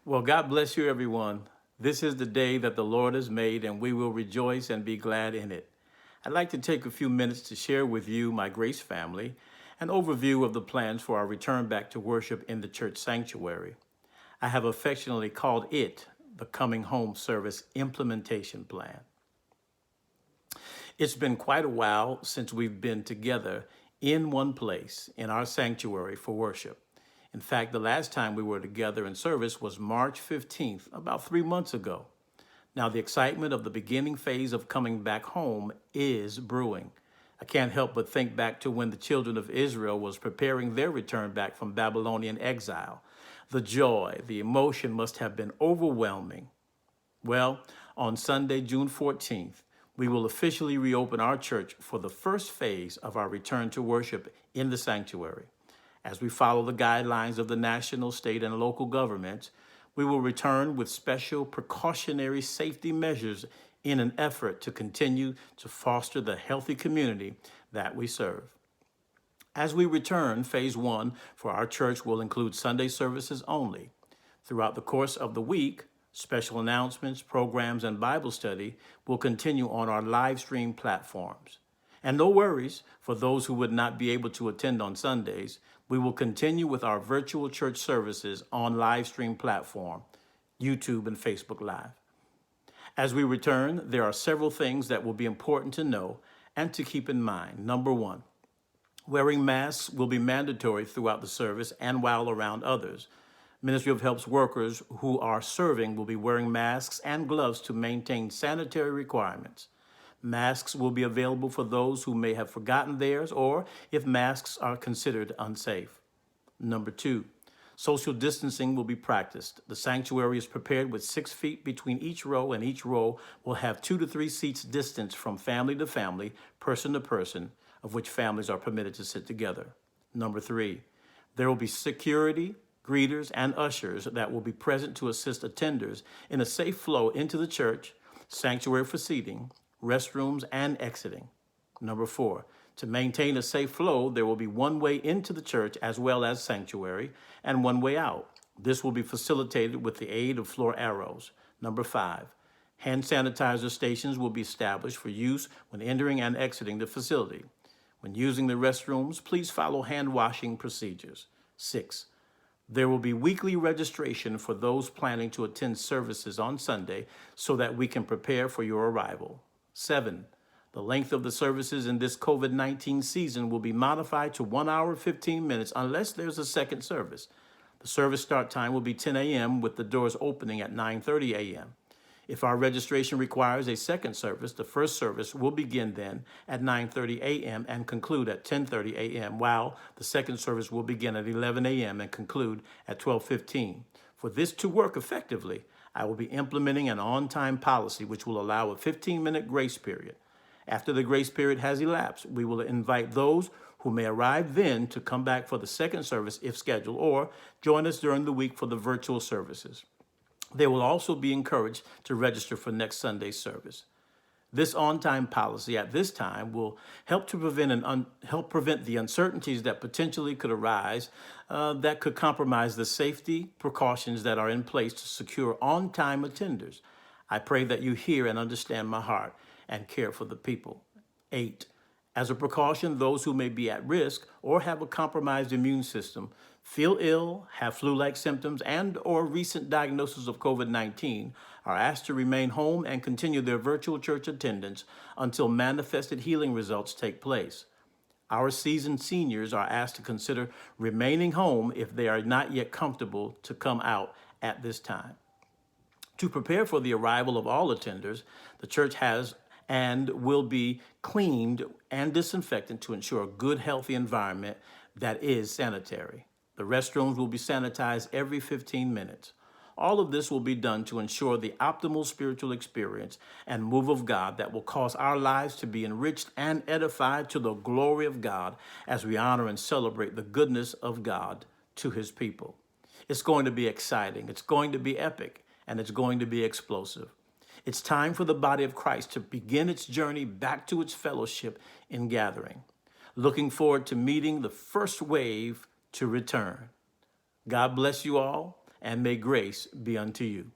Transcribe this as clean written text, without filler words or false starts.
Well, God bless you, everyone. This is the day that the Lord has made, and we will rejoice and be glad in it. I'd like to take a few minutes to share with you, my Grace family, an overview of the plans for our return back to worship in the church sanctuary. I have affectionately called it the Coming Home Service Implementation Plan. It's been quite a while since we've been together in one place in our sanctuary for worship. In fact, the last time we were together in service was March 15th, about 3 months ago. Now, the excitement of the beginning phase of coming back home is brewing. I can't help but think back to when the children of Israel was preparing their return back from Babylonian exile. The joy, the emotion must have been overwhelming. Well, on Sunday, June 14th, we will officially reopen our church for the first phase of our return to worship in the sanctuary. As we follow the guidelines of the national, state, and local governments, we will return with special precautionary safety measures in an effort to continue to foster the healthy community that we serve. As we return, phase one for our church will include Sunday services only. Throughout the course of the week, special announcements, programs, and Bible study will continue on our live stream platforms. And no worries for those who would not be able to attend on Sundays. We will continue with our virtual church services on live stream platform, YouTube and Facebook Live. As we return, there are several things that will be important to know and to keep in mind. Number one, wearing masks will be mandatory throughout the service and while around others. Ministry of Help's workers who are serving will be wearing masks and gloves to maintain sanitary requirements. Masks will be available for those who may have forgotten theirs or if masks are considered unsafe. Number two, social distancing will be practiced. The sanctuary is prepared with 6 feet between each row, and each row will have 2 to 3 seats distance from family to family, person to person, of which families are permitted to sit together. Number three, there will be security, greeters, and ushers that will be present to assist attenders in a safe flow into the church, sanctuary for seating, restrooms, and exiting. Number four, to maintain a safe flow, there will be one way into the church as well as sanctuary and one way out. This will be facilitated with the aid of floor arrows. Number five, hand sanitizer stations will be established for use when entering and exiting the facility. When using the restrooms, please follow hand washing procedures. 6. There will be weekly registration for those planning to attend services on Sunday so that we can prepare for your arrival. 7. The length of the services in this COVID-19 season will be modified to 1 hour 15 minutes unless there's a second service. The service start time will be 10 a.m. with the doors opening at 9:30 a.m. If our registration requires a second service, the first service will begin then at 9:30 a.m. and conclude at 10:30 a.m., while the second service will begin at 11 a.m. and conclude at 12:15. For this to work effectively, I will be implementing an on-time policy which will allow a 15-minute grace period. After the grace period has elapsed, we will invite those who may arrive then to come back for the second service if scheduled, or join us during the week for the virtual services. They will also be encouraged to register for next Sunday's service. This on-time policy at this time will help to prevent the uncertainties that potentially could arise that could compromise the safety precautions that are in place to secure on-time attenders. I pray that you hear and understand my heart and care for the people. 8. As a precaution, those who may be at risk or have a compromised immune system, feel ill, have flu-like symptoms, and or recent diagnosis of COVID-19 are asked to remain home and continue their virtual church attendance until manifested healing results take place. Our seasoned seniors are asked to consider remaining home if they are not yet comfortable to come out at this time. To prepare for the arrival of all attenders, the church has and will be cleaned and disinfected to ensure a good, healthy environment that is sanitary. The restrooms will be sanitized every 15 minutes. All of this will be done to ensure the optimal spiritual experience and move of God that will cause our lives to be enriched and edified to the glory of God as we honor and celebrate the goodness of God to his people. It's going to be exciting, it's going to be epic, and it's going to be explosive. It's time for the body of Christ to begin its journey back to its fellowship in gathering. Looking forward to meeting the first wave to return. God bless you all, and may grace be unto you.